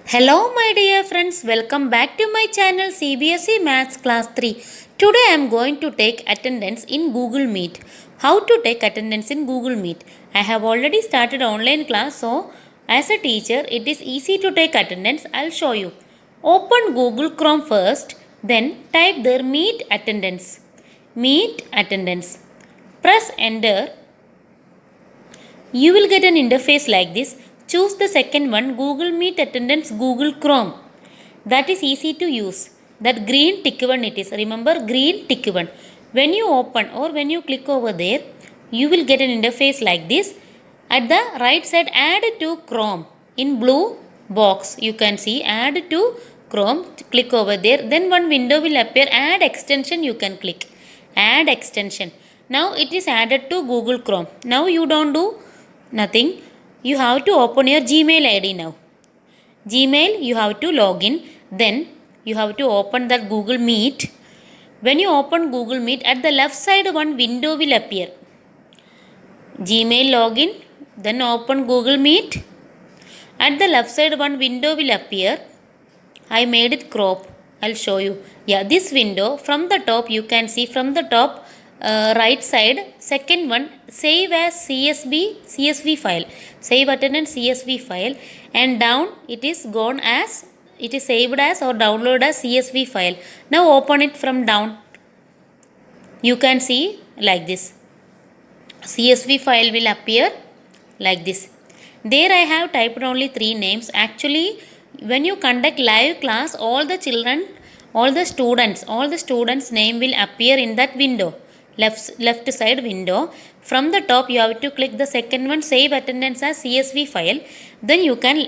Hello my dear friends, welcome back to my channel Cbse Maths Class 3. Today I am going to take attendance in Google Meet. How to take attendance in Google Meet? I have already started online class, so as a teacher it is easy to take attendance. I'll show you. Open Google Chrome first, then type there Meet Attendance. Meet Attendance. Press enter. You will get an interface like this. Choose the second one, Google Meet Attendance Google Chrome. That is easy to use. That green tick one it is. Remember, green tick one. When you open or when you click over there, you will get an interface like this. At the right side, add to Chrome. In blue box, you can see add to Chrome. Click over there. Then one window will appear. Add extension, you can click. Add extension. Now it is added to Google Chrome. Now you don't do nothing. You have to open your Gmail ID now. Gmail, you have to log in. Then you have to open that Google Meet. When you open Google Meet, at the left side one window will appear. Gmail login. Then open Google Meet. At the left side one window will appear. I made it crop. I'll show you. Yeah, this window, from the top you can see, from the top right side, second one, save as CSV file, save attendance CSV file, and down it is gone as, it is saved as or download as CSV file. Now open it from down. You can see like this. CSV file will appear like this. There I have typed only 3 names. Actually, when you conduct live class, all the students name will appear in that window. Left side window. From the top you have to click the second one, save attendance as CSV file. Then you can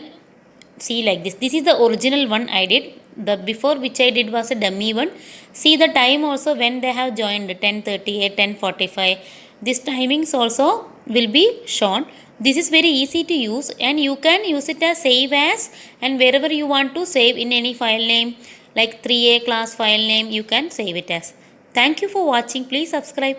see like this. This is the original one I did. The before which I did was a dummy one. See the time also when they have joined, 10:38, 10:45. This timings also will be shown. This is very easy to use and you can use it as save as, and wherever you want to save in any file name like 3A class file name, you can save it as. Thank you for watching. Please subscribe.